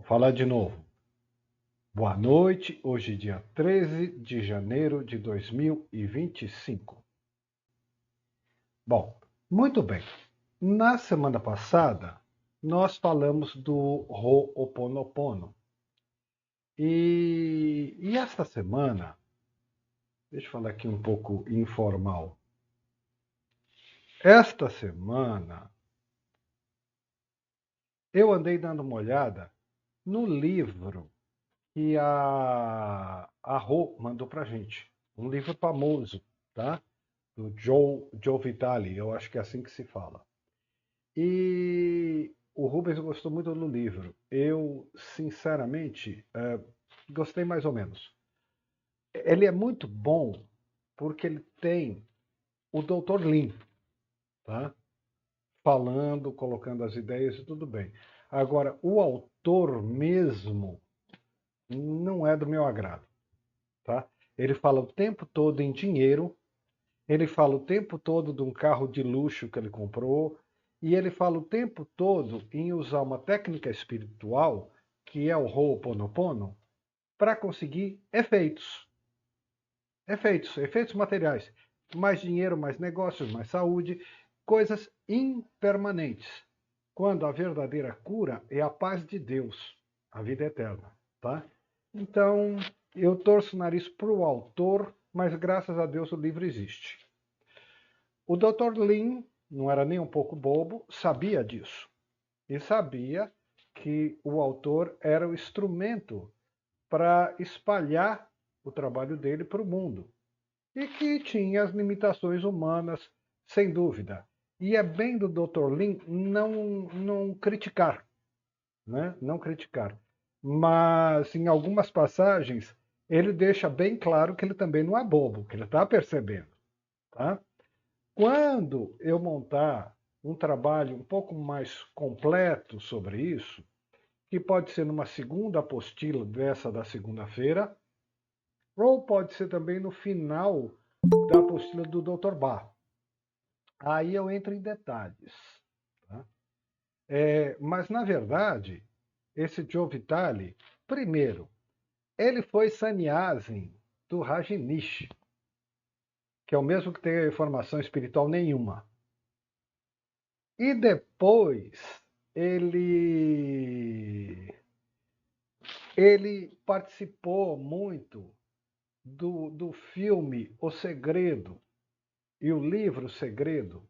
Falar de novo. Boa noite, hoje dia 13 de janeiro de 2025. Bom, muito bem. Na semana passada, nós falamos do Ho'oponopono. E esta semana, deixa eu falar aqui um pouco informal. Esta semana, eu andei dando uma olhada no livro que a Rô mandou pra gente. Um livro famoso, tá? Do Joe Vitale, eu acho que é assim que se fala. E o Rubens gostou muito do livro. Eu, sinceramente, gostei mais ou menos. Ele é muito bom porque ele tem o Dr. Lin, tá? Falando, colocando as ideias e tudo bem. Agora, o autor mesmo não é do meu agrado, tá? Ele fala o tempo todo em dinheiro, ele fala o tempo todo de um carro de luxo que ele comprou, e ele fala o tempo todo em usar uma técnica espiritual, que é o Ho'oponopono, para conseguir efeitos. Efeitos materiais. Mais dinheiro, mais negócios, mais saúde, coisas impermanentes. Quando a verdadeira cura é a paz de Deus, a vida eterna, tá? Então, eu torço o nariz para o autor, mas graças a Deus o livro existe. O Dr. Lin não era nem um pouco bobo, sabia disso. E sabia que o autor era o instrumento para espalhar o trabalho dele para o mundo. E que tinha as limitações humanas, sem dúvida. E é bem do Dr. Lin não criticar, né? Não criticar. Mas em algumas passagens ele deixa bem claro que ele também não é bobo, que ele está percebendo, tá? Quando eu montar um trabalho um pouco mais completo sobre isso, que pode ser numa segunda apostila dessa da segunda-feira, ou pode ser também no final da apostila do Dr. Bach. Aí eu entro em detalhes. Tá? Mas, na verdade, esse Joe Vitale, primeiro, ele foi sannyasi do Rajneesh, que é o mesmo que tem formação espiritual nenhuma. E depois ele participou muito do filme O Segredo e o livro O Segredo,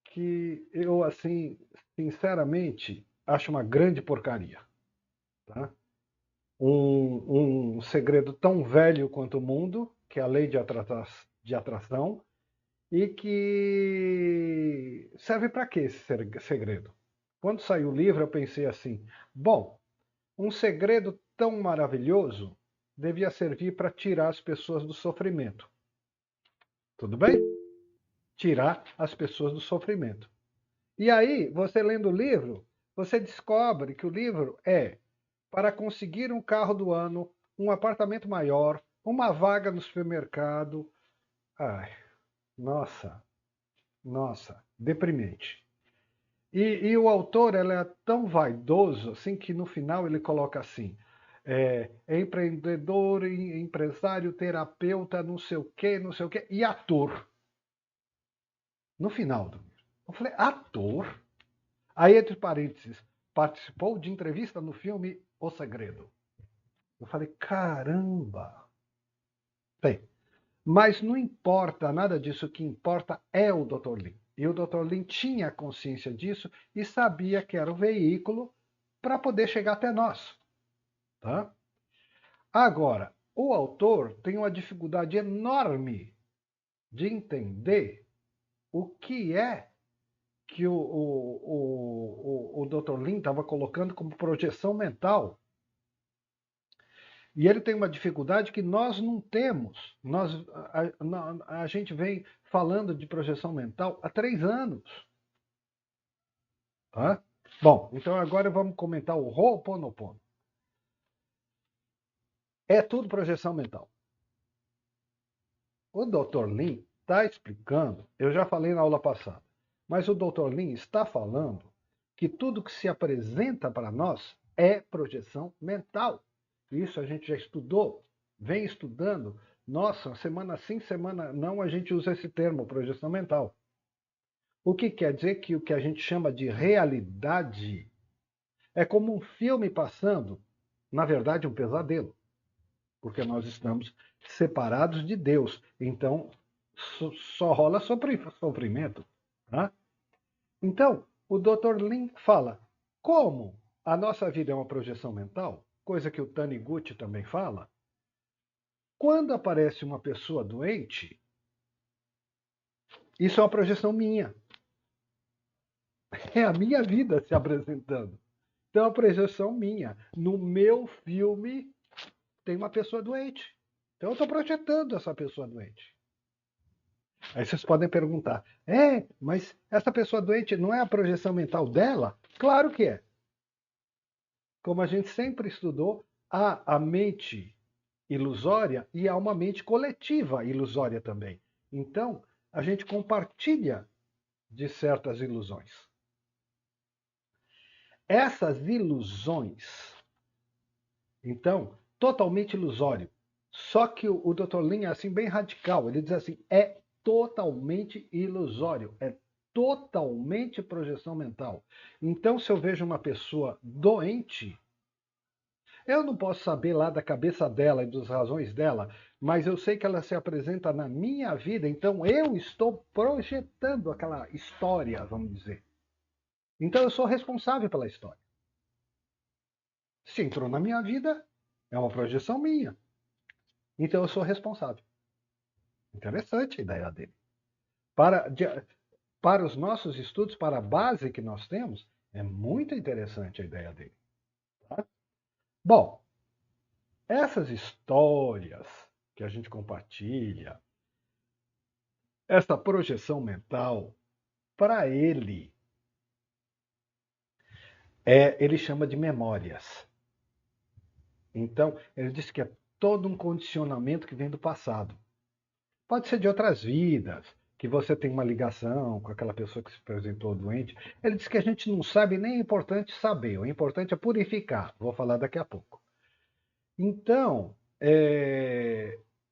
que eu, assim, sinceramente, acho uma grande porcaria. Tá? Um segredo tão velho quanto o mundo, que é a lei de atração, e que serve para quê esse segredo? Quando saiu o livro, eu pensei assim: bom, um segredo tão maravilhoso devia servir para tirar as pessoas do sofrimento. Tudo bem? Tirar as pessoas do sofrimento. E aí, você lendo o livro, você descobre que o livro é para conseguir um carro do ano, um apartamento maior, uma vaga no supermercado. Ai, nossa, nossa, deprimente. E o autor ele é tão vaidoso assim que no final ele coloca assim: empreendedor, empresário, terapeuta, não sei o quê, e ator. No final do livro. Eu falei, ator? Aí, entre parênteses, participou de entrevista no filme O Segredo. Eu falei, caramba! Bem, mas não importa nada disso, o que importa é o Dr. Lin. E o Dr. Lin tinha consciência disso e sabia que era o veículo para poder chegar até nós. Tá? Agora, o autor tem uma dificuldade enorme de entender o que é que o Dr. Lin estava colocando como projeção mental. E ele tem uma dificuldade que nós não temos. A gente vem falando de projeção mental há 3 anos. Tá? Bom, então agora vamos comentar o Ho'oponopono. É tudo projeção mental. O Dr. Lin está explicando, eu já falei na aula passada, mas o Dr. Lin está falando que tudo que se apresenta para nós é projeção mental. Isso a gente já estudou, vem estudando. Nossa, semana sim, semana não, a gente usa esse termo, projeção mental. O que quer dizer que o que a gente chama de realidade é como um filme passando, na verdade, um pesadelo, porque nós estamos separados de Deus. Então, só rola sofrimento. Tá? Então, o Dr. Lin fala, como a nossa vida é uma projeção mental, coisa que o Taniguchi também fala, quando aparece uma pessoa doente, isso é uma projeção minha. É a minha vida se apresentando. Então, é uma projeção minha. No meu filme, tem uma pessoa doente. Então, eu estou projetando essa pessoa doente. Aí vocês podem perguntar, mas essa pessoa doente não é a projeção mental dela? Claro que é. Como a gente sempre estudou, há a mente ilusória e há uma mente coletiva ilusória também. Então, a gente compartilha de certas ilusões. Essas ilusões, então, totalmente ilusório. Só que o Dr. Lin é assim bem radical. Ele diz assim, é totalmente ilusório, é totalmente projeção mental. Então, se eu vejo uma pessoa doente, eu não posso saber lá da cabeça dela e das razões dela, mas eu sei que ela se apresenta na minha vida, então eu estou projetando aquela história, vamos dizer. Então eu sou responsável pela história. Se entrou na minha vida, é uma projeção minha. Então eu sou responsável. Interessante a ideia dele. Para os nossos estudos, para a base que nós temos, é muito interessante a ideia dele. Tá? Bom, essas histórias que a gente compartilha, essa projeção mental, para ele, ele chama de memórias. Então, ele diz que é todo um condicionamento que vem do passado. Pode ser de outras vidas, que você tem uma ligação com aquela pessoa que se apresentou doente. Ele diz que a gente não sabe, nem é importante saber, o importante é purificar. Vou falar daqui a pouco. Então,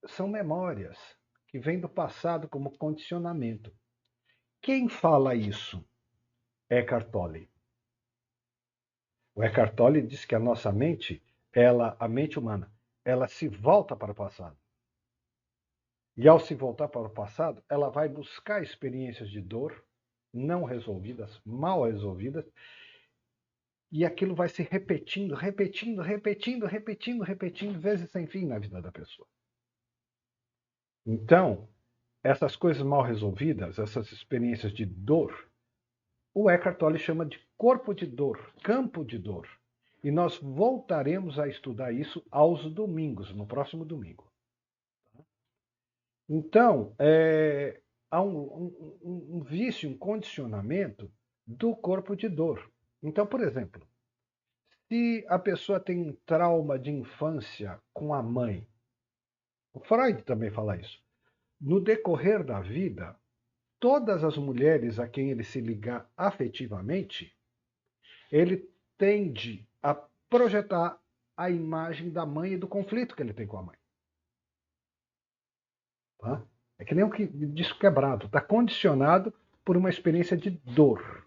são memórias que vêm do passado como condicionamento. Quem fala isso? Eckhart Tolle. O Eckhart Tolle diz que a nossa mente, a mente humana, ela se volta para o passado. E ao se voltar para o passado, ela vai buscar experiências de dor não resolvidas, mal resolvidas, e aquilo vai se repetindo, repetindo, repetindo, repetindo, repetindo, vezes sem fim na vida da pessoa. Então, essas coisas mal resolvidas, essas experiências de dor, o Eckhart Tolle chama de corpo de dor, campo de dor. E nós voltaremos a estudar isso aos domingos, no próximo domingo. Então, há um vício, um condicionamento do corpo de dor. Então, por exemplo, se a pessoa tem um trauma de infância com a mãe, o Freud também fala isso. No decorrer da vida, todas as mulheres a quem ele se ligar afetivamente, ele tende a projetar a imagem da mãe e do conflito que ele tem com a mãe. Tá? É que nem um disco quebrado, está condicionado por uma experiência de dor.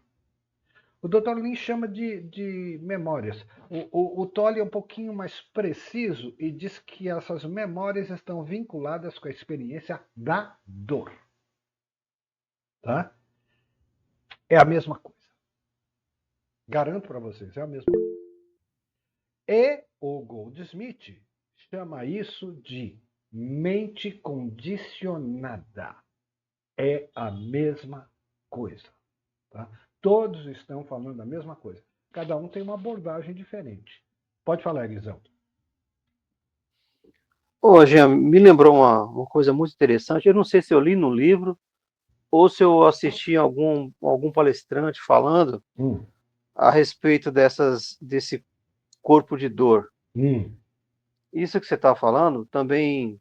O Dr. Lin chama de memórias. O Tolle é um pouquinho mais preciso e diz que essas memórias estão vinculadas com a experiência da dor. Tá? É a mesma coisa. Garanto para vocês, é a mesma coisa. E o Goldsmith chama isso de mente condicionada. É a mesma coisa. Tá? Todos estão falando a mesma coisa. Cada um tem uma abordagem diferente. Pode falar, Elisão. Ô, Jean, me lembrou uma coisa muito interessante. Eu não sei se eu li no livro ou se eu assisti algum palestrante falando a respeito desse corpo de dor. Isso que você está falando também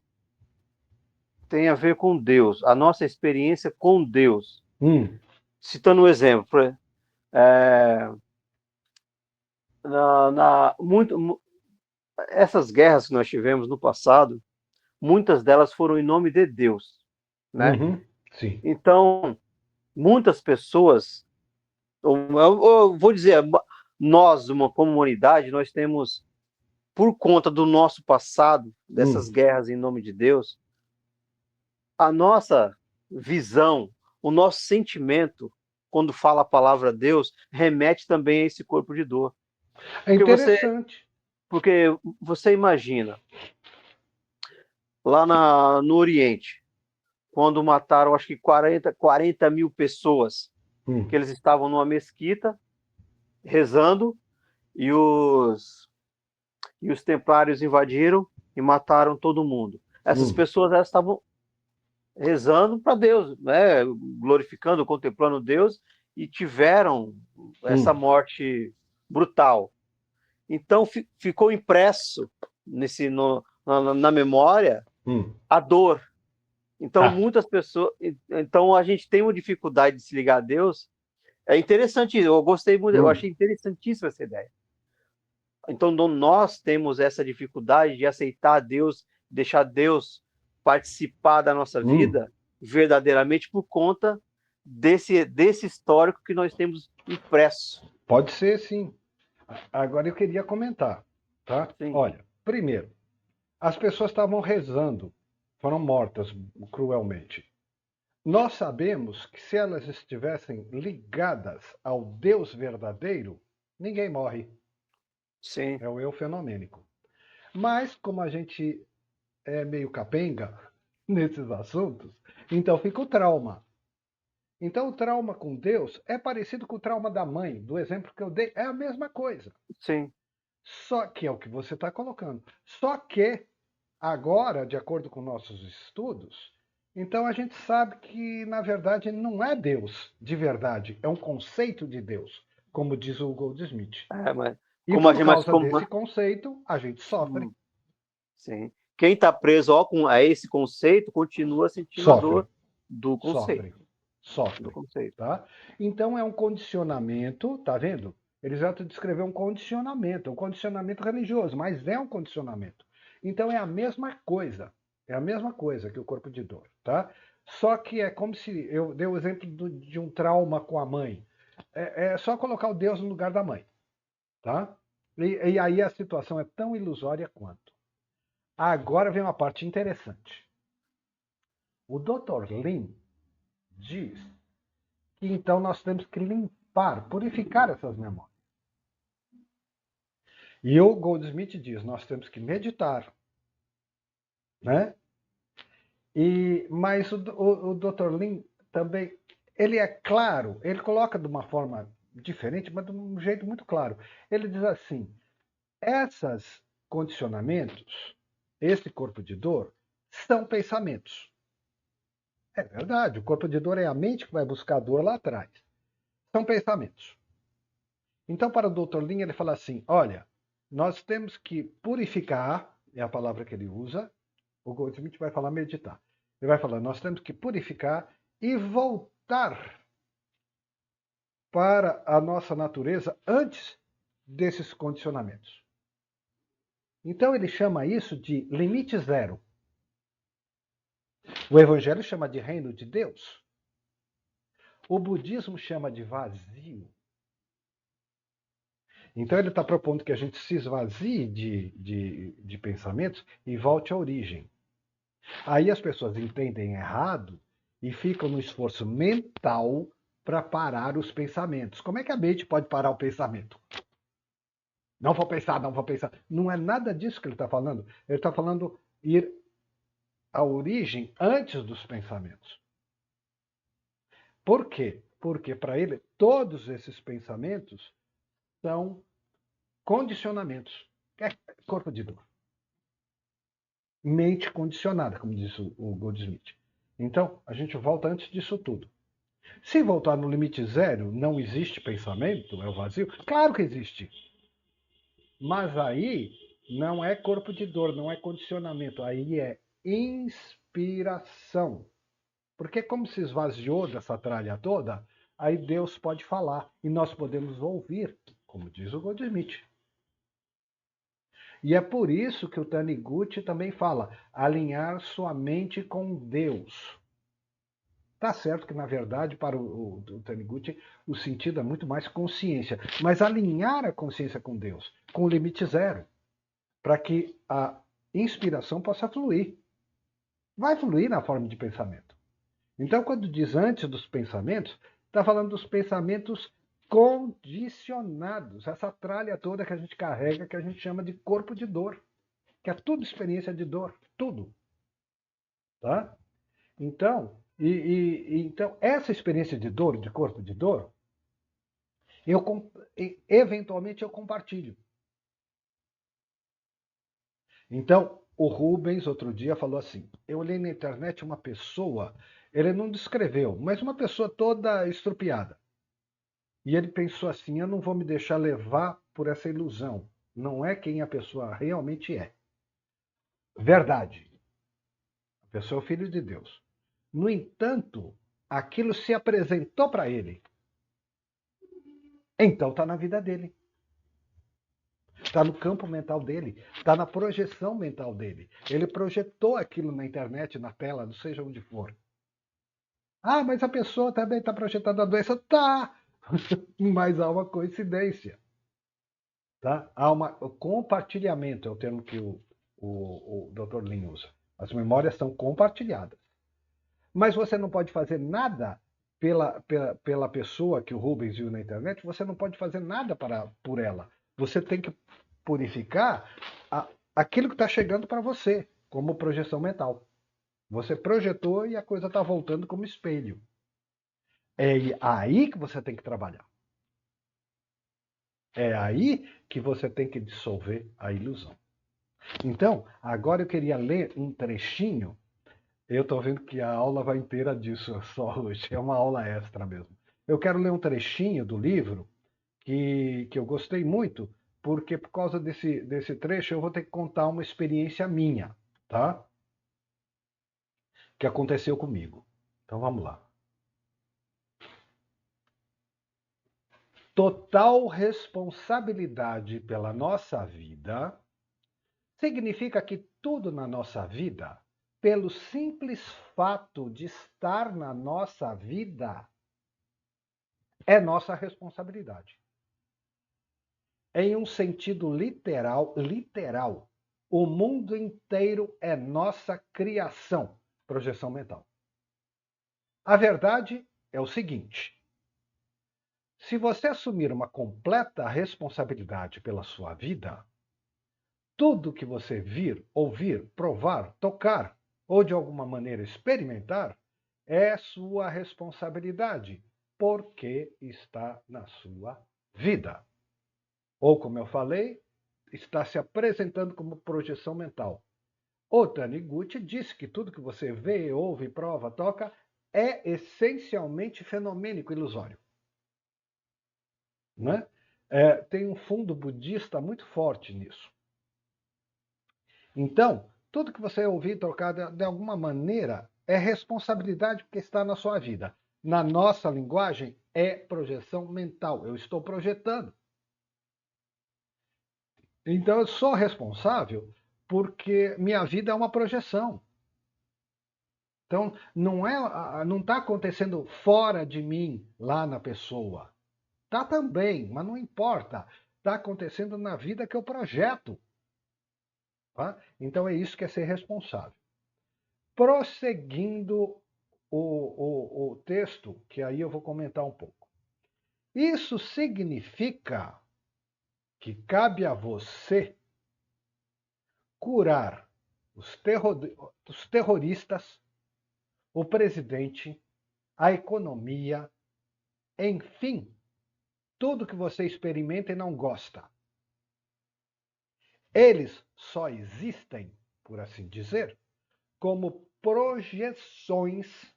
tem a ver com Deus, a nossa experiência com Deus. Citando um exemplo, essas guerras que nós tivemos no passado, muitas delas foram em nome de Deus, né? Uhum, sim. Então, muitas pessoas, eu vou dizer, nós, uma comunidade, nós temos, por conta do nosso passado, dessas guerras em nome de Deus, a nossa visão, o nosso sentimento, quando fala a palavra Deus, remete também a esse corpo de dor. É interessante. Porque você imagina, lá no Oriente, quando mataram acho que 40 mil pessoas, que eles estavam numa mesquita rezando e os templários invadiram e mataram todo mundo. Essas pessoas elas estavam rezando para Deus, né? Glorificando, contemplando Deus e tiveram essa morte brutal. Então ficou impresso na memória a dor. Então muitas pessoas, então a gente tem uma dificuldade de se ligar a Deus. É interessante, eu gostei muito, eu achei interessantíssima essa ideia. Então nós temos essa dificuldade de aceitar Deus, deixar Deus participar da nossa vida verdadeiramente por conta desse histórico que nós temos impresso. Pode ser, sim. Agora eu queria comentar, tá? Sim. Olha, primeiro, as pessoas estavam rezando, foram mortas cruelmente. Nós sabemos que se elas estivessem ligadas ao Deus verdadeiro, ninguém morre. Sim. É o eu fenomênico. Mas, como a gente é meio capenga nesses assuntos, então fica o trauma. Então, o trauma com Deus é parecido com o trauma da mãe, do exemplo que eu dei, é a mesma coisa. Sim. Só que é o que você está colocando. Só que, agora, de acordo com nossos estudos, então a gente sabe que, na verdade, não é Deus de verdade, é um conceito de Deus, como diz o Goldsmith. Mas E por causa desse conceito, a gente sofre. Sim. Quem está preso a esse conceito continua sentindo a dor do conceito. Sofre. Do conceito. Tá? Então é um condicionamento, tá vendo? Eles já descreveram um condicionamento religioso, mas é um condicionamento. Então é a mesma coisa. É a mesma coisa que o corpo de dor, tá? Só que é como se eu dei o exemplo de um trauma com a mãe. É só colocar o Deus no lugar da mãe, tá? E aí a situação é tão ilusória quanto. Agora vem uma parte interessante. O Dr. Lin diz que então nós temos que limpar, purificar essas memórias. E o Goldsmith diz, nós temos que meditar, né? Mas o Dr. Lin também, ele é claro, ele coloca de uma forma diferente, mas de um jeito muito claro. Ele diz assim, esses condicionamentos, esse corpo de dor, são pensamentos. É verdade, o corpo de dor é a mente que vai buscar a dor lá atrás. São pensamentos. Então, para o Dr. Lin, ele fala assim, olha, nós temos que purificar, é a palavra que ele usa, o Goldsmith vai falar meditar. Ele vai falar, nós temos que purificar e voltar para a nossa natureza antes desses condicionamentos. Então ele chama isso de limite zero. O Evangelho chama de reino de Deus. O budismo chama de vazio. Então ele está propondo que a gente se esvazie de pensamentos e volte à origem. Aí as pessoas entendem errado e ficam no esforço mental para parar os pensamentos. Como é que a mente pode parar o pensamento? Não vou pensar, não vou pensar. Não é nada disso que ele está falando. Ele está falando ir à origem antes dos pensamentos. Por quê? Porque para ele todos esses pensamentos são condicionamentos. É corpo de dor. Mente condicionada, como disse o Goldsmith. Então, a gente volta antes disso tudo. Se voltar no limite zero, não existe pensamento, é o vazio? Claro que existe. Mas aí não é corpo de dor, não é condicionamento, aí é inspiração. Porque como se esvaziou dessa tralha toda, aí Deus pode falar e nós podemos ouvir, como diz o Goldsmith. E é por isso que o Taniguchi também fala, alinhar sua mente com Deus. Tá certo que, na verdade, para o Taniguchi, o sentido é muito mais consciência. Mas alinhar a consciência com Deus, com limite zero, para que a inspiração possa fluir. Vai fluir na forma de pensamento. Então, quando diz antes dos pensamentos, está falando dos pensamentos condicionados. Essa tralha toda que a gente carrega, que a gente chama de corpo de dor. Que é tudo experiência de dor. Tudo. Tá? Então, então, essa experiência de dor, de corpo de dor, eventualmente eu compartilho. Então, o Rubens, outro dia, falou assim, eu olhei na internet uma pessoa, ele não descreveu, mas uma pessoa toda estrupiada. E ele pensou assim, eu não vou me deixar levar por essa ilusão. Não é quem a pessoa realmente é. Verdade. A pessoa é o filho de Deus. No entanto, aquilo se apresentou para ele. Então está na vida dele. Está no campo mental dele. Está na projeção mental dele. Ele projetou aquilo na internet, na tela, não seja onde for. Ah, mas a pessoa também está projetando a doença. Tá! Mas há uma coincidência. Tá? Há um compartilhamento, é o termo que o Dr. Lin usa. As memórias são compartilhadas. Mas você não pode fazer nada pela pessoa que o Rubens viu na internet, você não pode fazer nada por ela. Você tem que purificar aquilo que está chegando para você, como projeção mental. Você projetou e a coisa está voltando como espelho. É aí que você tem que trabalhar. É aí que você tem que dissolver a ilusão. Então, agora eu queria ler um trechinho. Eu estou vendo que a aula vai inteira disso só hoje. É uma aula extra mesmo. Eu quero ler um trechinho do livro que eu gostei muito, porque por causa desse trecho eu vou ter que contar uma experiência minha, tá? Que aconteceu comigo. Então vamos lá. Total responsabilidade pela nossa vida significa que tudo na nossa vida, pelo simples fato de estar na nossa vida, é nossa responsabilidade. Em um sentido literal, o mundo inteiro é nossa criação, projeção mental. A verdade é o seguinte: se você assumir uma completa responsabilidade pela sua vida, tudo que você vir, ouvir, provar, tocar ou de alguma maneira experimentar é sua responsabilidade, porque está na sua vida. Ou, como eu falei, está se apresentando como projeção mental. O Taniguchi disse que tudo que você vê, ouve, prova, toca é essencialmente fenomênico, ilusório. Né? Tem um fundo budista muito forte nisso. Então, tudo que você ouvir tocar de alguma maneira é responsabilidade porque está na sua vida. Na nossa linguagem, é projeção mental. Eu estou projetando. Então, eu sou responsável porque minha vida é uma projeção. Então, não está acontecendo fora de mim, lá na pessoa. Está também, mas não importa. Está acontecendo na vida que eu projeto. Tá? Então, é isso que é ser responsável. Prosseguindo o texto, que aí eu vou comentar um pouco. Isso significa que cabe a você curar os terroristas, o presidente, a economia, enfim, tudo que você experimenta e não gosta. Eles só existem, por assim dizer, como projeções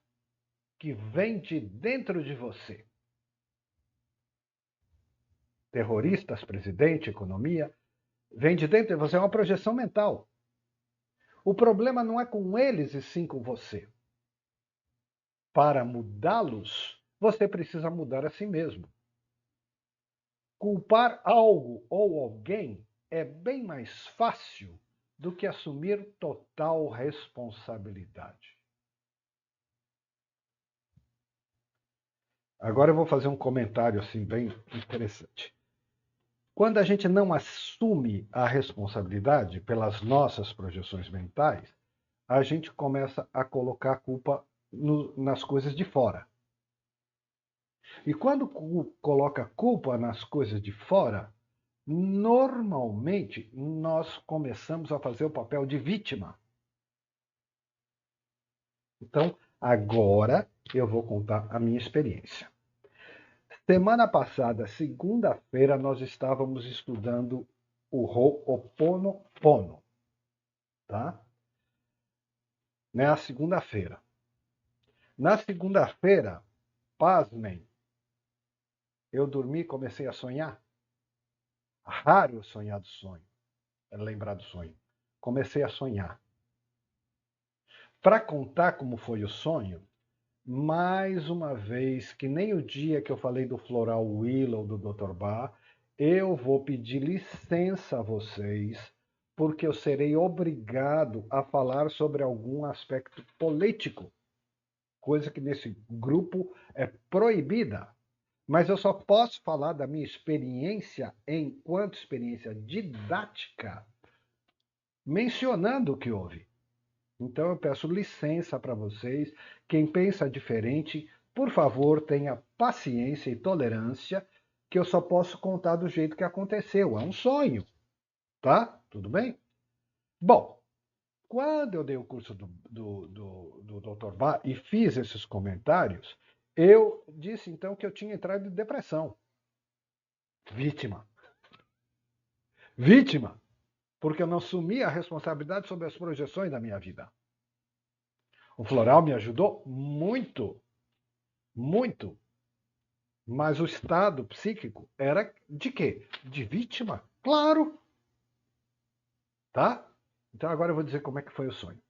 que vêm de dentro de você. Terroristas, presidente, economia, vem de dentro de você, é uma projeção mental. O problema não é com eles e sim com você. Para mudá-los, você precisa mudar a si mesmo. Culpar algo ou alguém é bem mais fácil do que assumir total responsabilidade. Agora eu vou fazer um comentário assim bem interessante. Quando a gente não assume a responsabilidade pelas nossas projeções mentais, a gente começa a colocar a culpa nas coisas de fora. E quando coloca culpa nas coisas de fora, normalmente nós começamos a fazer o papel de vítima. Então, agora eu vou contar a minha experiência. Semana passada, segunda-feira, nós estávamos estudando o Ho'oponopono, tá? Na segunda-feira. Na segunda-feira, pasmem, eu dormi e comecei a sonhar. Raro eu sonhar do sonho, lembrar do sonho. Comecei a sonhar. Para contar como foi o sonho, mais uma vez, que nem o dia que eu falei do Floral Willow do Dr. Bach, eu vou pedir licença a vocês, porque eu serei obrigado a falar sobre algum aspecto político, coisa que nesse grupo é proibida. Mas eu só posso falar da minha experiência enquanto experiência didática, mencionando o que houve. Então eu peço licença para vocês. Quem pensa diferente, por favor, tenha paciência e tolerância, que eu só posso contar do jeito que aconteceu. É um sonho, tá? Tudo bem? Bom, quando eu dei o curso do Dr. Bach e fiz esses comentários, eu disse então que eu tinha entrado em depressão. Vítima. Vítima. Porque eu não assumi a responsabilidade sobre as projeções da minha vida. O floral me ajudou muito, muito. Mas o estado psíquico era de quê? De vítima. Claro. Tá? Então agora eu vou dizer como é que foi o sonho.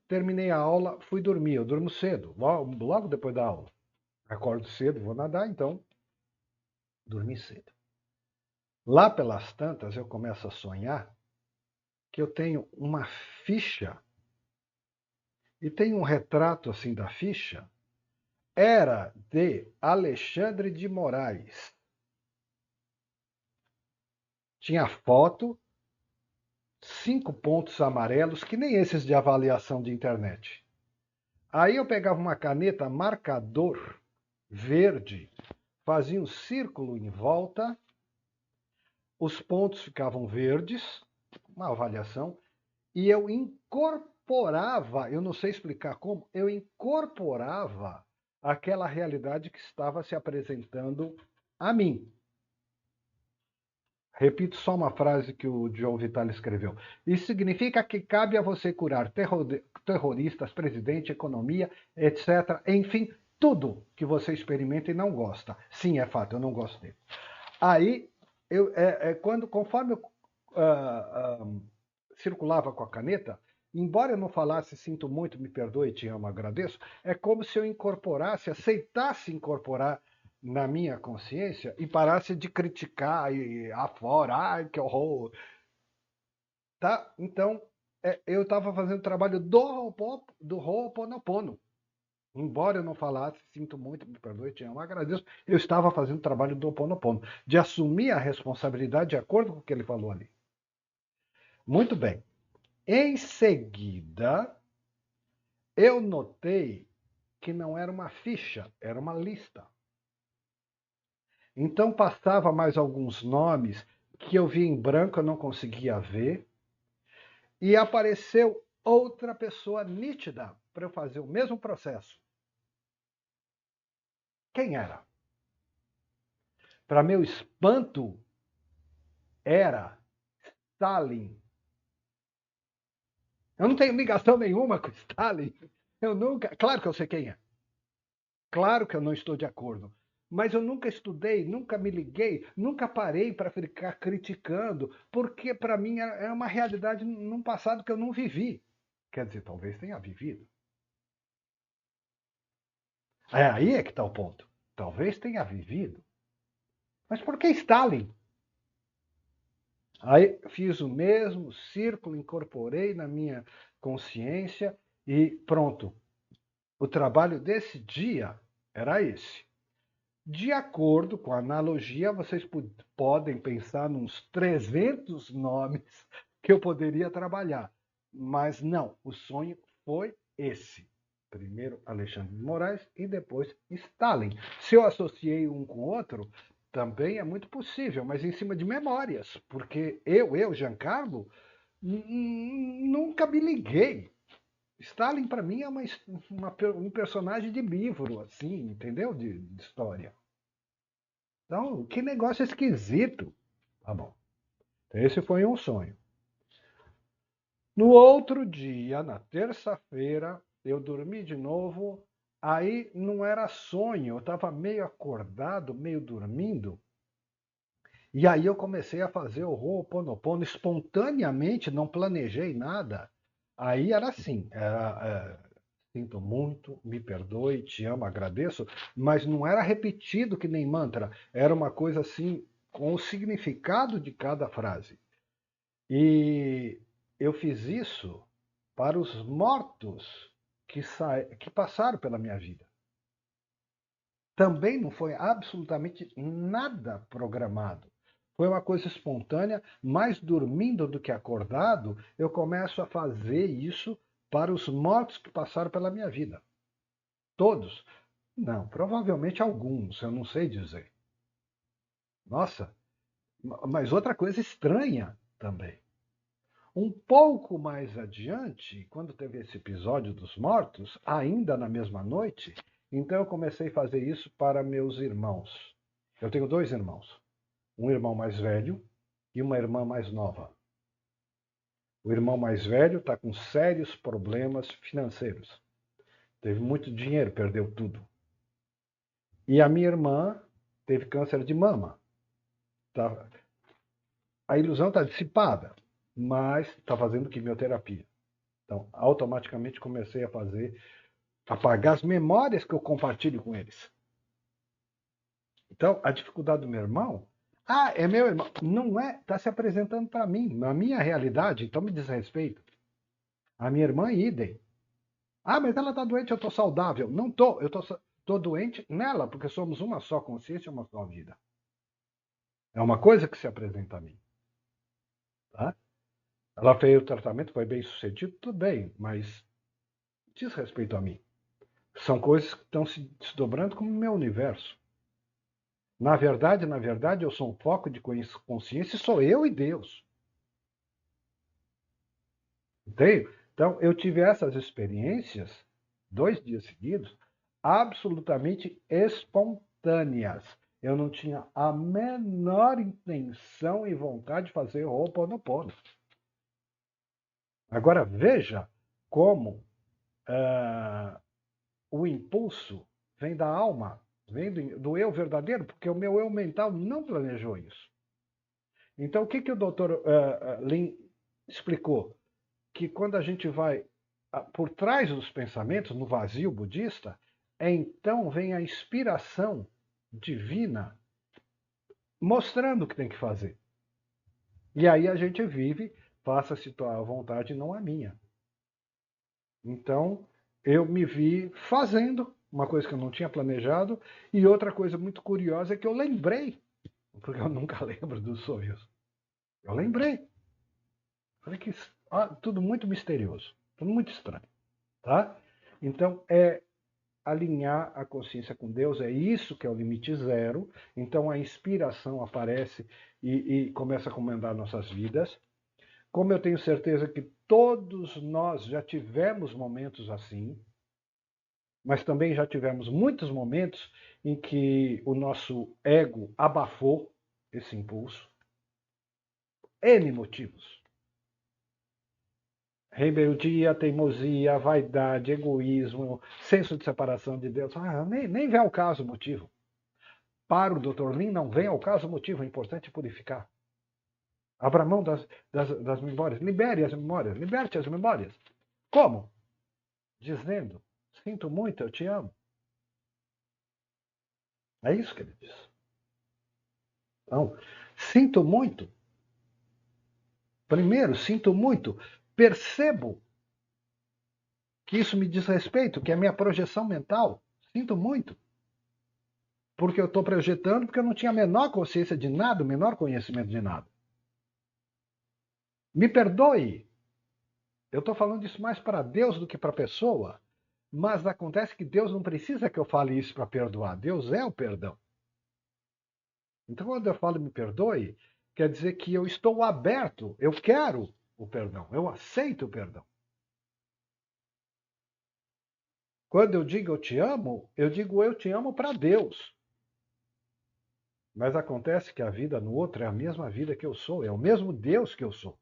Terminei a aula, fui dormir. Eu durmo cedo, logo depois da aula. Acordo cedo, vou nadar, então dormi cedo. Lá pelas tantas eu começo a sonhar que eu tenho uma ficha e tem um retrato assim da ficha. Era de Alexandre de Moraes. Tinha foto, 5 pontos amarelos, que nem esses de avaliação de internet. Aí eu pegava uma caneta marcador verde, fazia um círculo em volta, os pontos ficavam verdes, uma avaliação, e eu incorporava, eu não sei explicar como, eu incorporava aquela realidade que estava se apresentando a mim. Repito só uma frase que o João Vitale escreveu. Isso significa que cabe a você curar terroristas, presidente, economia, etc. Enfim, tudo que você experimenta e não gosta. Sim, é fato, eu não gosto dele. Aí, conforme eu circulava com a caneta, embora eu não falasse sinto muito, me perdoe, te amo, agradeço, é como se eu incorporasse, aceitasse incorporar na minha consciência e parasse de criticar e afora, ai, que horror. Tá? Então, eu estava fazendo o trabalho do Ho'oponopono. Embora eu não falasse, sinto muito, me perdoe, te amo, agradeço, eu estava fazendo o trabalho do Ho'oponopono, de assumir a responsabilidade de acordo com o que ele falou ali. Muito bem. Em seguida, eu notei que não era uma ficha, era uma lista. Então passava mais alguns nomes que eu vi em branco, eu não conseguia ver, e apareceu outra pessoa nítida para eu fazer o mesmo processo. Quem era? Para meu espanto, era Stalin. Eu não tenho ligação nenhuma com Stalin. Eu nunca. Claro que eu sei quem é. Claro que eu não estou de acordo. Mas eu nunca estudei, nunca me liguei, nunca parei para ficar criticando, porque para mim é uma realidade num passado que eu não vivi. Quer dizer, talvez tenha vivido. Aí é que está o ponto. Talvez tenha vivido. Mas por que Stalin? Aí fiz o mesmo círculo, incorporei na minha consciência e pronto. O trabalho desse dia era esse. De acordo com a analogia, vocês podem pensar nos 300 nomes que eu poderia trabalhar. Mas não, o sonho foi esse. Primeiro Alexandre de Moraes e depois Stalin. Se eu associei um com o outro, também é muito possível, mas em cima de memórias, porque eu, Giancarlo, nunca me liguei. Stalin, para mim, é um personagem de livro, assim, entendeu? De história. Então, que negócio esquisito. Tá bom. Esse foi um sonho. No outro dia, na terça-feira, eu dormi de novo. Aí não era sonho, eu estava meio acordado, meio dormindo. E aí eu comecei a fazer o Ho'oponopono espontaneamente, não planejei nada. Aí era assim, sinto muito, me perdoe, te amo, agradeço, mas não era repetido que nem mantra, era uma coisa assim, com o significado de cada frase. E eu fiz isso para os mortos que passaram pela minha vida. Também não foi absolutamente nada programado. Foi uma coisa espontânea, mais dormindo do que acordado, eu começo a fazer isso para os mortos que passaram pela minha vida. Todos? Não, provavelmente alguns, eu não sei dizer. Nossa, mas outra coisa estranha também. Um pouco mais adiante, quando teve esse episódio dos mortos, ainda na mesma noite, então eu comecei a fazer isso para meus irmãos. Eu tenho 2 irmãos. Um irmão mais velho e uma irmã mais nova. O irmão mais velho está com sérios problemas financeiros. Teve muito dinheiro, perdeu tudo. E a minha irmã teve câncer de mama. Tá? A ilusão está dissipada, mas está fazendo quimioterapia. Então, automaticamente comecei a apagar as memórias que eu compartilho com eles. Então, a dificuldade do meu irmão, é meu irmão, não é, está se apresentando para mim, na minha realidade, então me diz respeito. A minha irmã, idem. Mas ela está doente, eu estou saudável. Não estou, eu estou doente nela, porque somos uma só consciência, uma só vida. É uma coisa que se apresenta a mim. Tá? Ela fez o tratamento, foi bem sucedido, tudo bem, mas diz respeito a mim. São coisas que estão se desdobrando como o meu universo. Na verdade, eu sou um foco de consciência e sou eu e Deus. Entende? Então, eu tive essas experiências, 2 dias seguidos, absolutamente espontâneas. Eu não tinha a menor intenção e vontade de fazer Ho'oponopono. Agora, veja como o impulso vem da alma, vem do eu verdadeiro, porque o meu eu mental não planejou isso. Então, o que o Dr. Lin explicou? Que quando a gente vai por trás dos pensamentos, no vazio budista, então vem a inspiração divina mostrando o que tem que fazer. E aí a gente vive, faça-se tua vontade, não a minha. Então, eu me vi fazendo uma coisa que eu não tinha planejado, e outra coisa muito curiosa é que eu lembrei, porque eu nunca lembro dos sonhos. Eu lembrei. Falei que tudo muito misterioso, tudo muito estranho, tá? Então, alinhar a consciência com Deus, é isso que é o limite zero. Então a inspiração aparece e começa a comandar nossas vidas. Como eu tenho certeza que todos nós já tivemos momentos assim, mas também já tivemos muitos momentos em que o nosso ego abafou esse impulso. N motivos. Rebeldia, teimosia, vaidade, egoísmo, senso de separação de Deus. Nem vem ao caso o motivo. Para o Dr. Lin, não vem ao caso o motivo, é importante purificar. Abra mão das memórias, libere as memórias, liberte as memórias. Como? Dizendo, sinto muito, eu te amo. É isso que ele diz. Então, sinto muito, Primeiro, sinto muito, percebo que isso me diz respeito, que é a minha projeção mental. Sinto muito. Porque eu estou projetando porque eu não tinha a menor consciência de nada, o menor conhecimento de nada. Me perdoe. Eu estou falando isso mais para Deus do que para a pessoa, mas acontece que Deus não precisa que eu fale isso para perdoar. Deus é o perdão. Então, quando eu falo me perdoe, quer dizer que eu estou aberto, eu quero o perdão, eu aceito o perdão. Quando eu digo eu digo eu te amo para Deus. Mas acontece que a vida no outro é a mesma vida que eu sou, é o mesmo Deus que eu sou.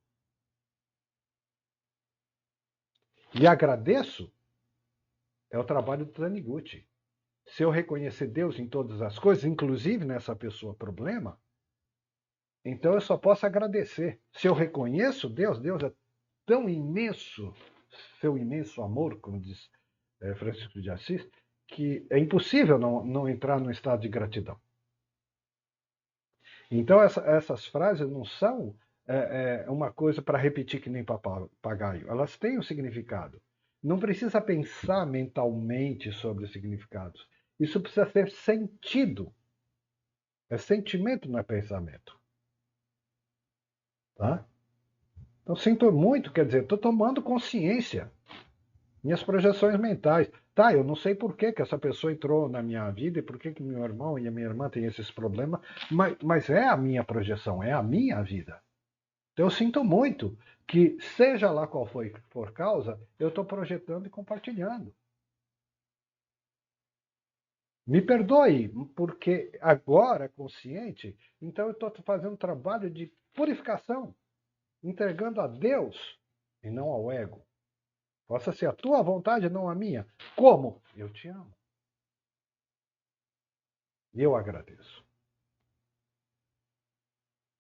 E agradeço é o trabalho do Taniguchi. Se eu reconhecer Deus em todas as coisas, inclusive nessa pessoa problema, então eu só posso agradecer. Se eu reconheço Deus, Deus é tão imenso, seu imenso amor, como diz Francisco de Assis, que é impossível não entrar num estado de gratidão. Então essas frases não são uma coisa para repetir que nem papagaio. Elas têm um significado. Não precisa pensar mentalmente sobre os significados. Isso precisa ser sentido. É sentimento, não é pensamento. Tá? Então, sinto muito, quer dizer, estou tomando consciência. Minhas projeções mentais. Tá, eu não sei por que essa pessoa entrou na minha vida e por que meu irmão e a minha irmã têm esses problemas, mas é a minha projeção, é a minha vida. Então, eu sinto muito que, seja lá qual for causa, eu estou projetando e compartilhando. Me perdoe, porque agora, consciente, então eu estou fazendo um trabalho de purificação, entregando a Deus e não ao ego. Possa ser a tua vontade, não a minha. Como? Eu te amo. E eu agradeço.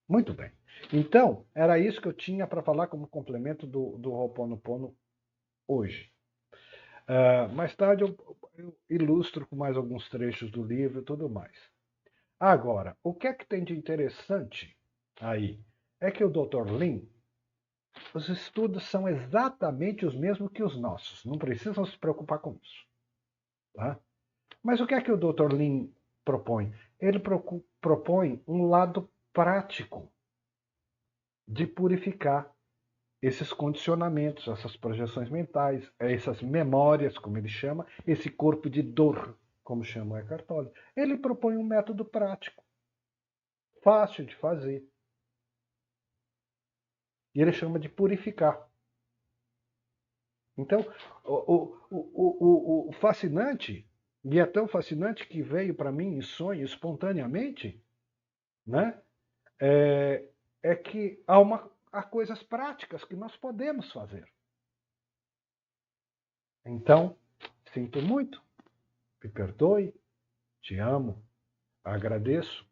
Muito bem. Então, era isso que eu tinha para falar como complemento do Ho'oponopono hoje. Mais tarde eu ilustro com mais alguns trechos do livro e tudo mais. Agora, o que é que tem de interessante aí? É que o Dr. Lin, os estudos são exatamente os mesmos que os nossos. Não precisam se preocupar com isso. Tá? Mas o que é que o Dr. Lin propõe? Ele propõe um lado prático de purificar esses condicionamentos, essas projeções mentais, essas memórias, como ele chama, esse corpo de dor, como chama o Eckhart Tolle. Ele propõe um método prático, fácil de fazer. E ele chama de purificar. Então, o fascinante, e é tão fascinante que veio para mim em sonho espontaneamente, né? É que há coisas práticas que nós podemos fazer. Então, sinto muito, me perdoe, te amo, agradeço.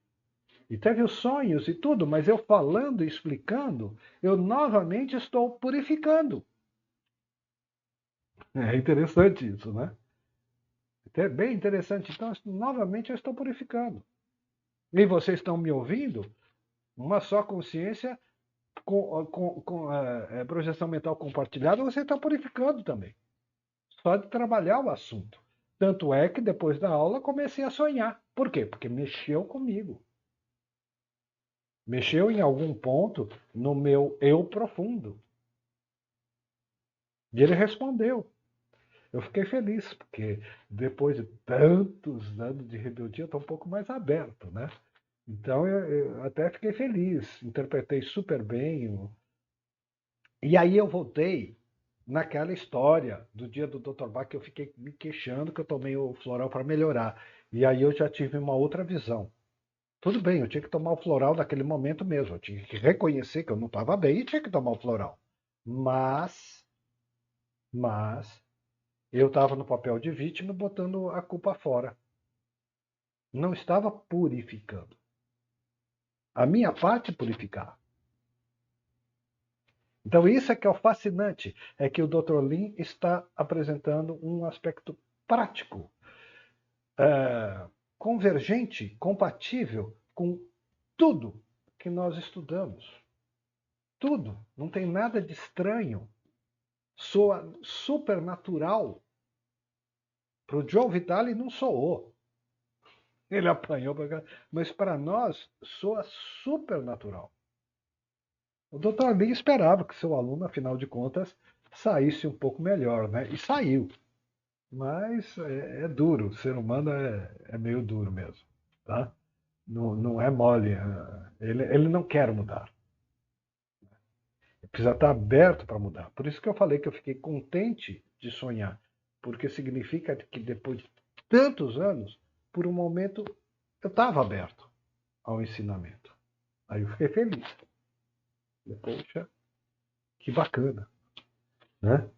E teve os sonhos e tudo, mas eu falando e explicando, eu novamente estou purificando. É interessante isso, né? É bem interessante. Então, novamente eu estou purificando. E vocês estão me ouvindo? Uma só consciência com projeção mental compartilhada, você está purificando também. Só de trabalhar o assunto. Tanto é que depois da aula comecei a sonhar. Por quê? Porque mexeu comigo. Mexeu em algum ponto no meu eu profundo. E ele respondeu. Eu fiquei feliz, porque depois de tantos anos de rebeldia, eu estou um pouco mais aberto, né? Então eu até fiquei feliz, interpretei super bem. E aí eu voltei naquela história do dia do Dr. Bach que eu fiquei me queixando que eu tomei o floral para melhorar. E aí eu já tive uma outra visão. Tudo bem, eu tinha que tomar o floral naquele momento mesmo. Eu tinha que reconhecer que eu não estava bem e tinha que tomar o floral. Mas eu estava no papel de vítima botando a culpa fora. Não estava purificando. A minha parte é purificar. Então isso é que é o fascinante, é que o Dr. Lin está apresentando um aspecto prático, convergente, compatível com tudo que nós estudamos. Tudo. Não tem nada de estranho. Soa supernatural. Para o Joe Vitale não soou. Ele apanhou, mas para nós soa supernatural. O Dr. Lee esperava que seu aluno, afinal de contas, saísse um pouco melhor, né? E saiu. Mas é duro, o ser humano é meio duro mesmo, tá? Não é mole. Ele não quer mudar. Ele precisa estar aberto para mudar. Por isso que eu falei que eu fiquei contente de sonhar, porque significa que depois de tantos anos, por um momento, eu estava aberto ao ensinamento. Aí eu fiquei feliz. Poxa, que bacana, né?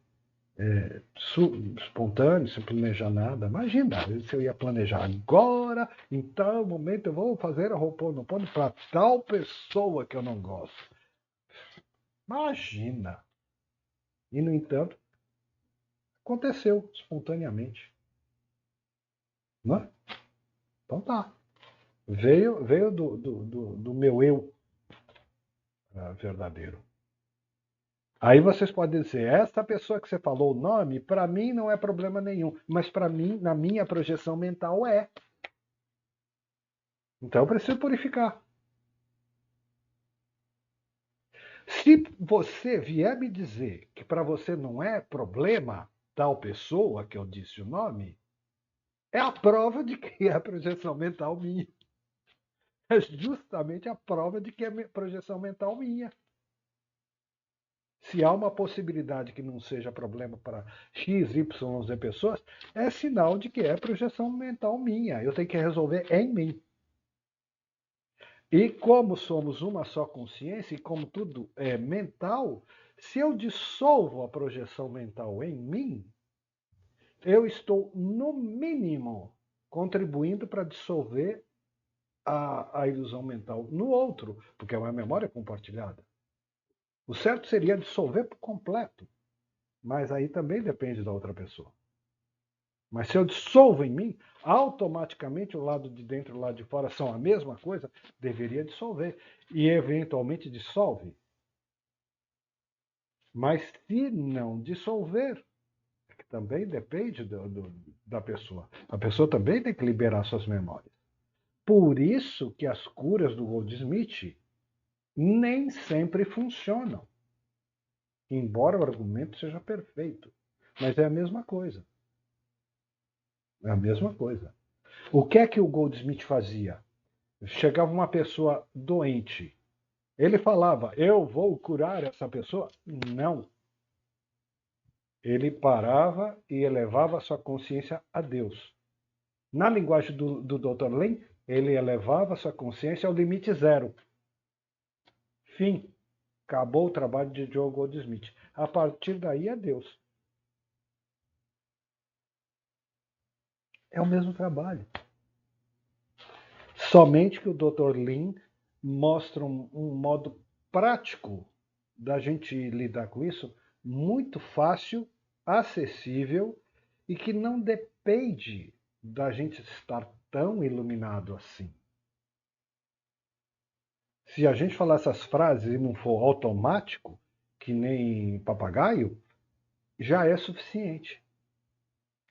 Espontâneo, sem planejar nada. Imagina, se eu ia planejar agora, em tal momento eu vou fazer a Ho'oponopono para tal pessoa que eu não gosto. Imagina. E, no entanto, aconteceu espontaneamente. Não é? Então tá. Veio do meu eu verdadeiro. Aí vocês podem dizer, essa pessoa que você falou o nome, para mim não é problema nenhum, mas para mim, na minha projeção mental, é. Então eu preciso purificar. Se você vier me dizer que para você não é problema tal pessoa que eu disse o nome, é a prova de que é a projeção mental minha. É justamente a prova de que é projeção mental minha. Se há uma possibilidade que não seja problema para X, Y, Z pessoas, é sinal de que é projeção mental minha. Eu tenho que resolver em mim. E como somos uma só consciência e como tudo é mental, se eu dissolvo a projeção mental em mim, eu estou, no mínimo, contribuindo para dissolver a ilusão mental no outro, porque é uma memória compartilhada. O certo seria dissolver por completo, mas aí também depende da outra pessoa. Mas se eu dissolvo em mim, automaticamente o lado de dentro e o lado de fora são a mesma coisa, deveria dissolver. E eventualmente dissolve. Mas se não dissolver, que também depende da pessoa. A pessoa também tem que liberar suas memórias. Por isso que as curas do Goldsmith nem sempre funcionam. Embora o argumento seja perfeito. Mas é a mesma coisa. É a mesma coisa. O que é que o Goldsmith fazia? Chegava uma pessoa doente. Ele falava, eu vou curar essa pessoa? Não. Ele parava e elevava sua consciência a Deus. Na linguagem do Dr. Len, ele elevava sua consciência ao limite zero. Fim. Acabou o trabalho de Joe Goldsmith. A partir daí é Deus. É o mesmo trabalho. Somente que o Dr. Lin mostra um modo prático da gente lidar com isso, muito fácil, acessível e que não depende da gente estar tão iluminado assim. Se a gente falar essas frases e não for automático, que nem papagaio, já é suficiente.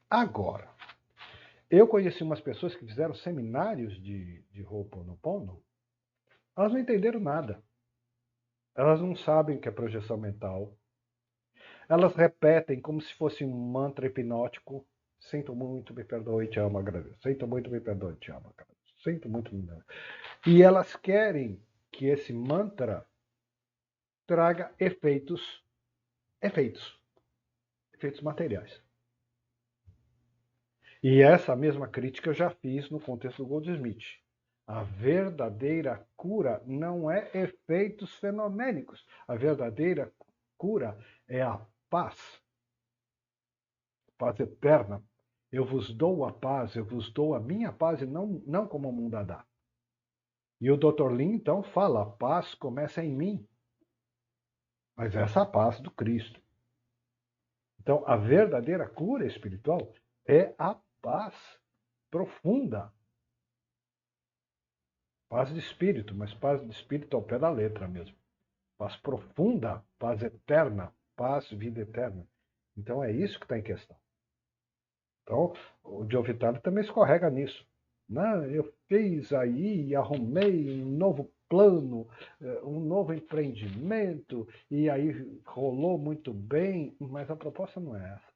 Agora, eu conheci umas pessoas que fizeram seminários de Ho'oponopono, elas não entenderam nada. Elas não sabem o que é projeção mental. Elas repetem como se fosse um mantra hipnótico. Sinto muito, me perdoe, te amo, agradeço. Sinto muito, me perdoe, te amo, agradeço. Sinto muito, me perdoe. E elas querem que esse mantra traga efeitos materiais. E essa mesma crítica eu já fiz no contexto do Goldsmith. A verdadeira cura não é efeitos fenomênicos. A verdadeira cura é a paz. Paz eterna. Eu vos dou a paz, eu vos dou a minha paz e não como o mundo a dá. E o Dr. Lin, então, fala, a paz começa em mim. Mas essa é a paz do Cristo. Então, a verdadeira cura espiritual é a paz profunda. Paz de espírito, mas paz de espírito ao pé da letra mesmo. paz profunda, paz eterna, paz, vida eterna. Então é isso que está em questão. Então, o Joe Vitale também escorrega nisso. Não, eu fiz aí, arrumei um novo plano, um novo empreendimento, e aí rolou muito bem, mas a proposta não é essa.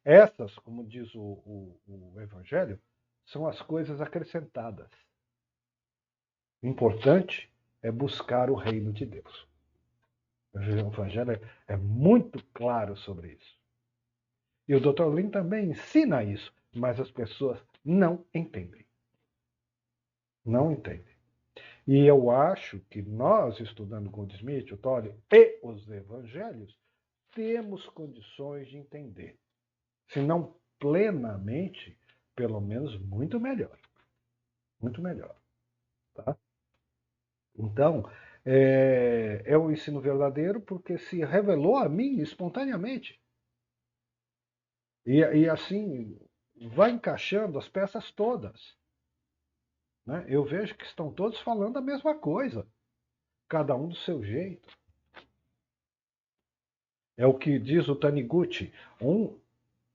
Essas, como diz o Evangelho, são as coisas acrescentadas. O importante é buscar o reino de Deus. O Evangelho é muito claro sobre isso. E o Dr. Lin também ensina isso, mas as pessoas não entendem. Não entendem. E eu acho que nós, estudando Goldsmith, o Tolle e os evangelhos, temos condições de entender. Se não plenamente, pelo menos muito melhor. Muito melhor. Tá? Então, é o ensino verdadeiro porque se revelou a mim espontaneamente. E assim, vai encaixando as peças todas. Né? Eu vejo que estão todos falando a mesma coisa, cada um do seu jeito. É o que diz o Taniguchi.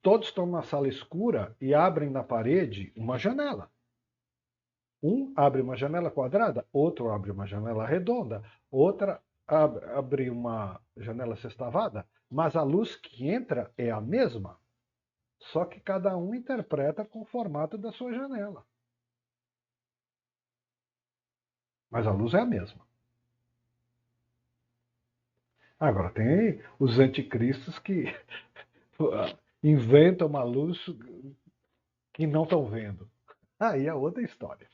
Todos estão numa sala escura e abrem na parede uma janela. Um abre uma janela quadrada, outro abre uma janela redonda, outra abre uma janela sextavada, mas a luz que entra é a mesma, só que cada um interpreta com o formato da sua janela. Mas a luz é a mesma. Agora, tem os anticristos que inventam uma luz que não estão vendo. Aí é outra história.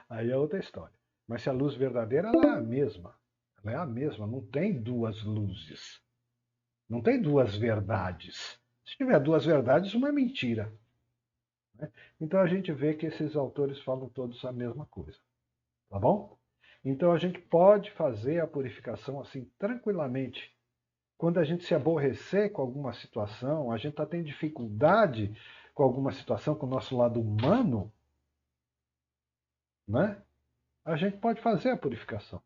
Aí é outra história. Mas se a luz verdadeira, ela é a mesma. Ela é a mesma. Não tem duas luzes. Não tem duas verdades. Se tiver duas verdades, uma é mentira. Né? Então a gente vê que esses autores falam todos a mesma coisa. Tá bom? Então a gente pode fazer a purificação assim tranquilamente. Quando a gente se aborrecer com alguma situação, a gente está tendo dificuldade com alguma situação, com o nosso lado humano, né? A gente pode fazer a purificação.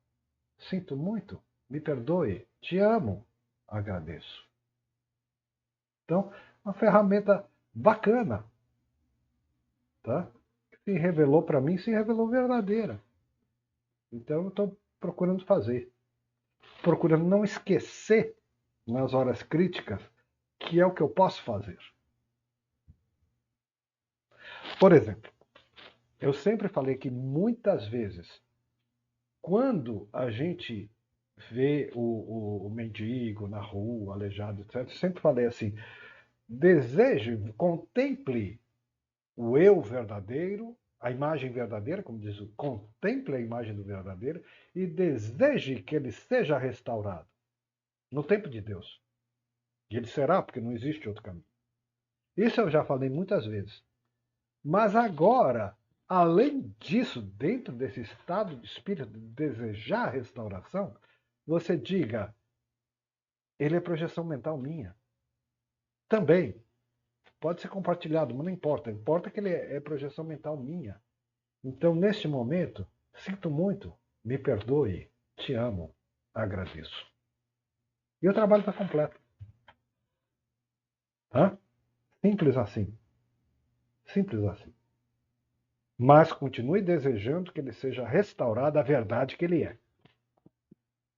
Sinto muito, me perdoe, te amo, agradeço. Então, uma ferramenta bacana, tá? Se revelou para mim, se revelou verdadeira. Então, eu estou procurando fazer. Procurando não esquecer nas horas críticas que é o que eu posso fazer. Por exemplo, eu sempre falei que muitas vezes, quando a gente vê o mendigo na rua, aleijado, etc., sempre falei assim, deseje, contemple o eu verdadeiro, a imagem verdadeira, como diz, contemple a imagem do verdadeiro e deseje que ele seja restaurado no tempo de Deus. E ele será, porque não existe outro caminho. Isso eu já falei muitas vezes. Mas agora, além disso, dentro desse estado de espírito de desejar a restauração, você diga, ele é projeção mental minha. Também. Pode ser compartilhado, mas não importa. Importa que ele é projeção mental minha. Então, neste momento, sinto muito, me perdoe, te amo, agradeço. E o trabalho está completo. Hã? Simples assim. Simples assim. Mas continue desejando que ele seja restaurado à verdade que ele é.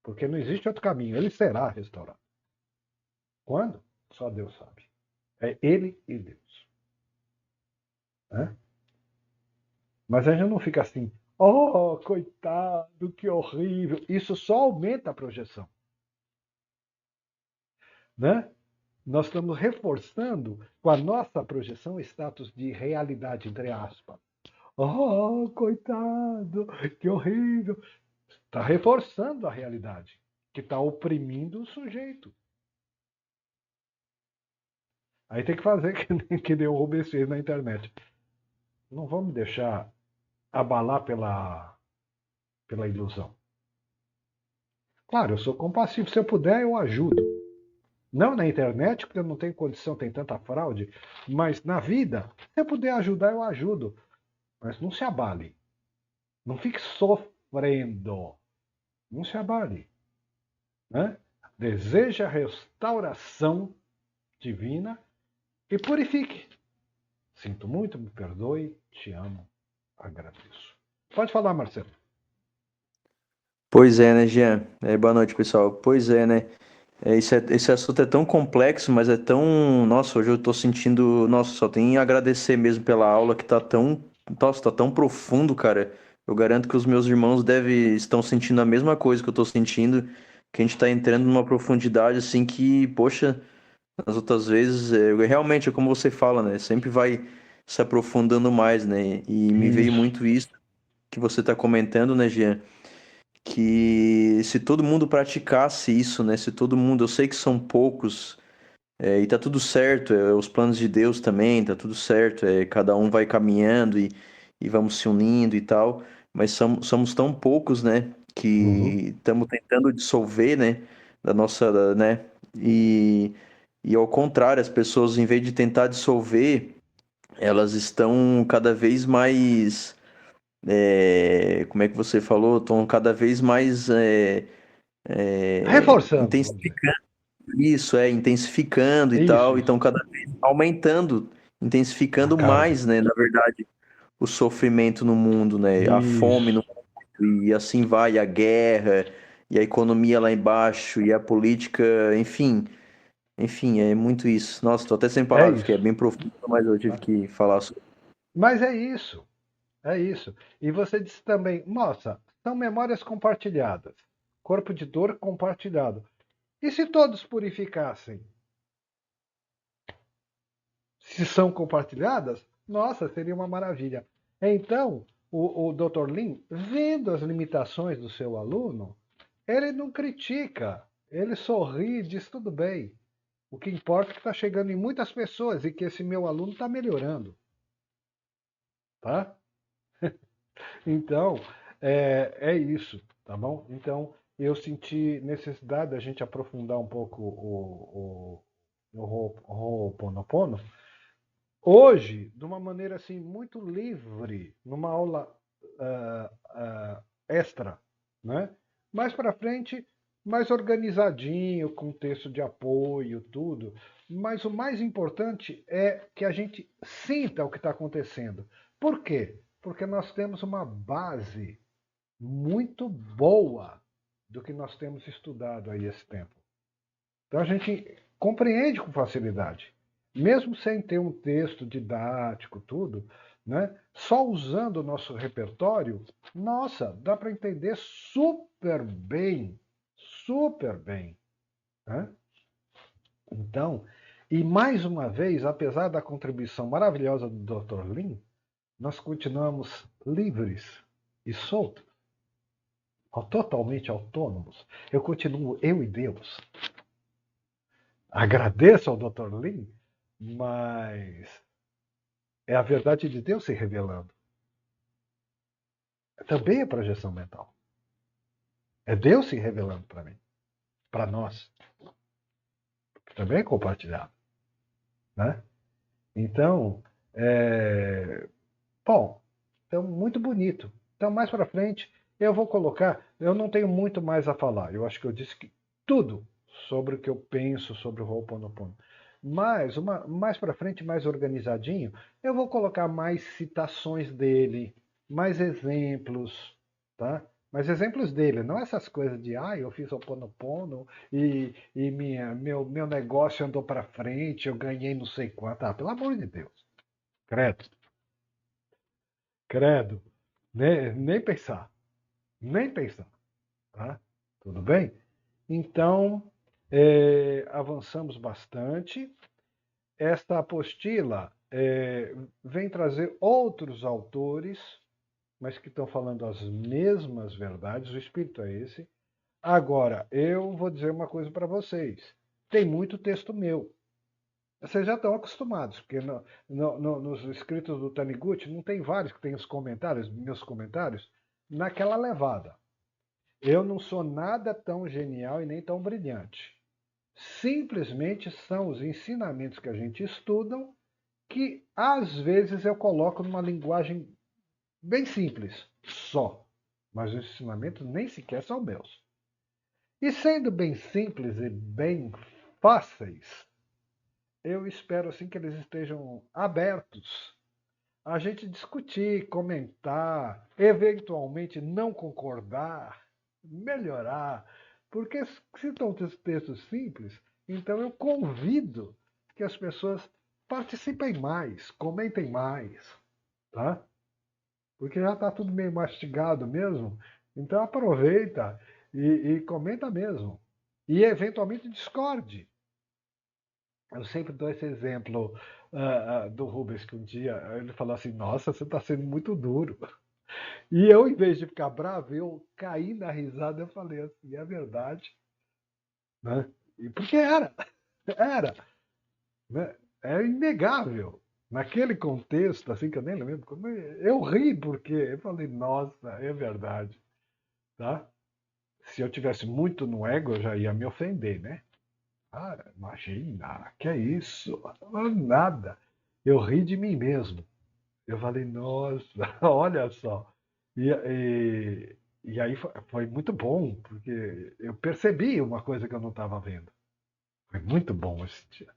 Porque não existe outro caminho. Ele será restaurado. Quando? Só Deus sabe. É ele e Deus. Hã? Mas a gente não fica assim, oh, coitado, que horrível. Isso só aumenta a projeção. Né? Nós estamos reforçando com a nossa projeção status de realidade, entre aspas. Oh, coitado, que horrível. Está reforçando a realidade, que está oprimindo o sujeito. Aí tem que fazer que nem o Rubens fez na internet. Não vamos deixar abalar pela ilusão. Claro, eu sou compassivo. Se eu puder, eu ajudo. Não na internet, porque eu não tenho condição, tem tanta fraude, mas na vida, se eu puder ajudar, eu ajudo. Mas não se abale. Não fique sofrendo. Não se abale. Né? Deseja a restauração divina e purifique. Sinto muito, me perdoe, te amo, agradeço. Pode falar, Marcelo. Pois é, né, Jean? Boa noite, pessoal. Pois é, né? Esse assunto é tão complexo, mas é tão. Nossa, hoje eu tô sentindo. Nossa, só tenho a agradecer mesmo pela aula que tá tão. Nossa, tá tão profundo, cara. Eu garanto que os meus irmãos estão sentindo a mesma coisa que eu tô sentindo, que a gente tá entrando numa profundidade assim que, poxa, nas outras vezes, realmente é como você fala, né? Sempre vai se aprofundando mais, né? E me veio Isso. muito isso que você tá comentando, né, Jean? Que se todo mundo praticasse isso, né? Se todo mundo, eu sei que são poucos, e tá tudo certo, os planos de Deus também, tá tudo certo, cada um vai caminhando e vamos se unindo e tal, mas somos tão poucos, né? Que estamos tentando dissolver, né? Né? E ao contrário, as pessoas, em vez de tentar dissolver, elas estão cada vez mais como é que você falou? Estão cada vez mais Reforçando, vamos dizer. intensificando isso, intensificando e Isso, tal, e isso. estão cada vez aumentando, A intensificando carga. mais, né? Na verdade, o sofrimento no mundo, né? A fome Isso. no mundo, e assim vai, a guerra, e a economia lá embaixo, e a política, enfim, é muito isso. Nossa, estou até sem É palavras, que é isso. bem profundo, mas eu tive Tá? que falar sobre. Mas é isso. É isso. E você disse também, nossa, são memórias compartilhadas. Corpo de dor compartilhado. E se todos purificassem? Se são compartilhadas, nossa, seria uma maravilha. Então, o Dr. Lin, vendo as limitações do seu aluno, ele não critica, ele sorri e diz tudo bem. O que importa é que está chegando em muitas pessoas e que esse meu aluno está melhorando. Tá? Então, é isso, tá bom? Então, eu senti necessidade da gente aprofundar um pouco o Ho'oponopono. Hoje, de uma maneira assim muito livre, numa aula extra, né? Mais para frente, mais organizadinho, com texto de apoio, tudo. Mas o mais importante é que a gente sinta o que está acontecendo. Por quê? Porque nós temos uma base muito boa do que nós temos estudado aí esse tempo. Então a gente compreende com facilidade. Mesmo sem ter um texto didático, tudo, né? Só usando o nosso repertório, nossa, dá para entender super bem. Super bem. Né? Então, e mais uma vez, apesar da contribuição maravilhosa do Dr. Lin, nós continuamos livres e soltos, totalmente autônomos. Eu continuo eu e Deus. Agradeço ao Dr. Lin, mas é a verdade de Deus se revelando. Também é projeção mental. É Deus se revelando para mim, para nós. Também é compartilhado. Né? Então, bom, então muito bonito. Então, mais para frente, eu vou colocar. Eu não tenho muito mais a falar. Eu acho que eu disse que tudo sobre o que eu penso sobre o Ho'oponopono. Mas, mais para frente, mais organizadinho, eu vou colocar mais citações dele, mais exemplos, tá? Mais exemplos dele, não essas coisas de, eu fiz Ho'oponopono e meu negócio andou para frente, eu ganhei não sei quanto. Pelo amor de Deus. Credo, credo. Nem pensar. Nem pensar. Tá? Tudo bem? Então, avançamos bastante. Esta apostila vem trazer outros autores, mas que estão falando as mesmas verdades. O espírito é esse. Agora, eu vou dizer uma coisa para vocês. Tem muito texto meu. Vocês já estão acostumados, porque nos escritos do Taniguchi não tem vários que tem os comentários, meus comentários, naquela levada. Eu não sou nada tão genial e nem tão brilhante. Simplesmente são os ensinamentos que a gente estuda que às vezes eu coloco numa linguagem bem simples, só. mas os ensinamentos nem sequer são meus. E sendo bem simples e bem fáceis, eu espero assim que eles estejam abertos a gente discutir, comentar, eventualmente não concordar, melhorar, porque se são textos simples, então eu convido que as pessoas participem mais, comentem mais, tá? Porque já está tudo meio mastigado mesmo, então aproveita e comenta mesmo. E eventualmente discorde. Eu sempre dou esse exemplo do Rubens, que um dia ele falou assim: Nossa, você está sendo muito duro. E eu, em vez de ficar bravo, eu caí na risada. Eu falei assim: É verdade. Né? E porque era. Né? É inegável. Naquele contexto, assim, que eu nem lembro, eu ri porque eu falei: Nossa, é verdade. Tá? Se eu tivesse muito no ego, eu já ia me ofender, né? Ah, imagina, que é isso? Nada. Eu ri de mim mesmo. Eu falei, nossa, olha só. E aí foi muito bom, porque eu percebi uma coisa que eu não estava vendo. Foi muito bom esse dia.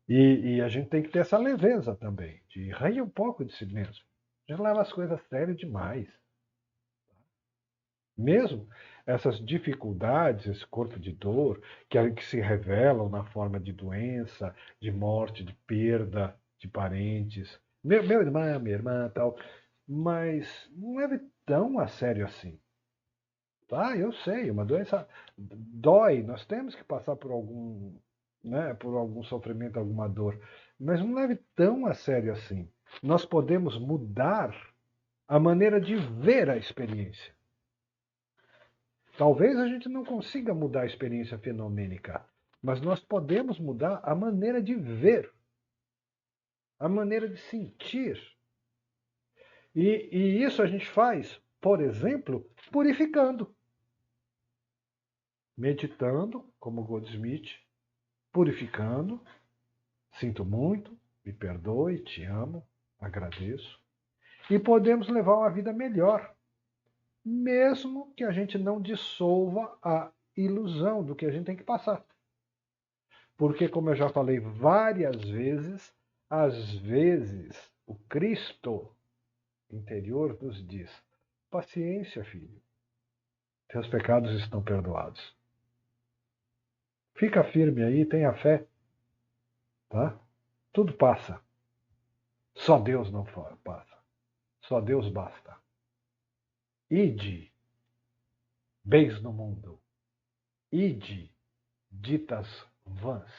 E a gente tem que ter essa leveza também, de rir um pouco de si mesmo. A gente leva as coisas a sério demais. Mesmo essas dificuldades, esse corpo de dor, que se revelam na forma de doença, de morte, de perda de parentes, meu irmão, minha irmã, tal, mas não é tão a sério assim. Tá? Eu sei, uma doença dói, nós temos que passar por algum, né, por algum sofrimento, alguma dor, mas não leve tão a sério assim. Nós podemos mudar a maneira de ver a experiência. Talvez a gente não consiga mudar a experiência fenomênica, mas nós podemos mudar a maneira de ver, a maneira de sentir. E isso a gente faz, por exemplo, purificando, meditando, como Goldsmith, purificando, sinto muito, me perdoe, te amo, agradeço. E podemos levar uma vida melhor, mesmo que a gente não dissolva a ilusão do que a gente tem que passar. Porque, como eu já falei várias vezes, às vezes o Cristo interior nos diz: paciência, filho, teus pecados estão perdoados. Fica firme aí, tenha fé, tá? Tudo passa. Só Deus não passa. Só Deus basta. Ide, bens no mundo. Ide, ditas vãs.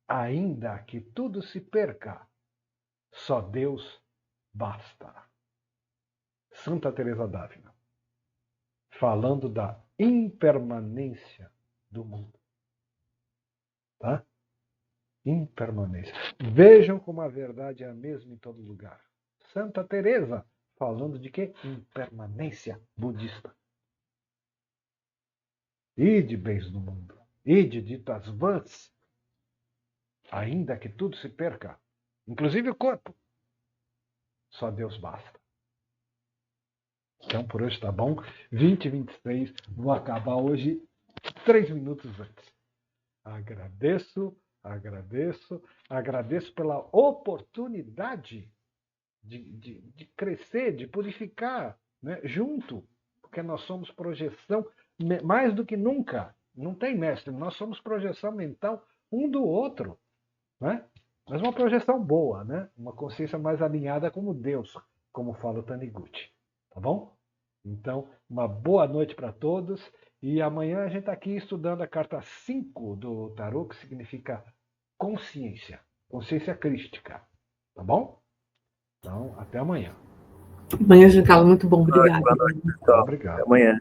Ainda que tudo se perca, só Deus basta. Santa Teresa d'Ávila, falando da impermanência do mundo. Tá? Impermanência. Vejam como a verdade é a mesma em todo lugar. Santa Teresa, falando de quê? Impermanência budista. Ide, bens do mundo. Ide, ditas vãs. Ainda que tudo se perca, inclusive o corpo, só Deus basta. Então, por hoje tá bom. 20h26, vou acabar hoje 3 minutos antes. Agradeço pela oportunidade de crescer, de purificar, né, junto, porque nós somos projeção, mais do que nunca, não tem mestre, nós somos projeção mental um do outro, né? Mas uma projeção boa, né? Uma consciência mais alinhada como Deus, como fala o Taniguchi, tá bom? Então, uma boa noite para todos. E amanhã a gente está aqui estudando a carta 5 do Tarot, que significa consciência. Consciência crística. Tá bom? Então, até amanhã. Amanhã, Giancarlo, muito bom. Obrigada. Boa noite, pessoal. Obrigado. Até amanhã.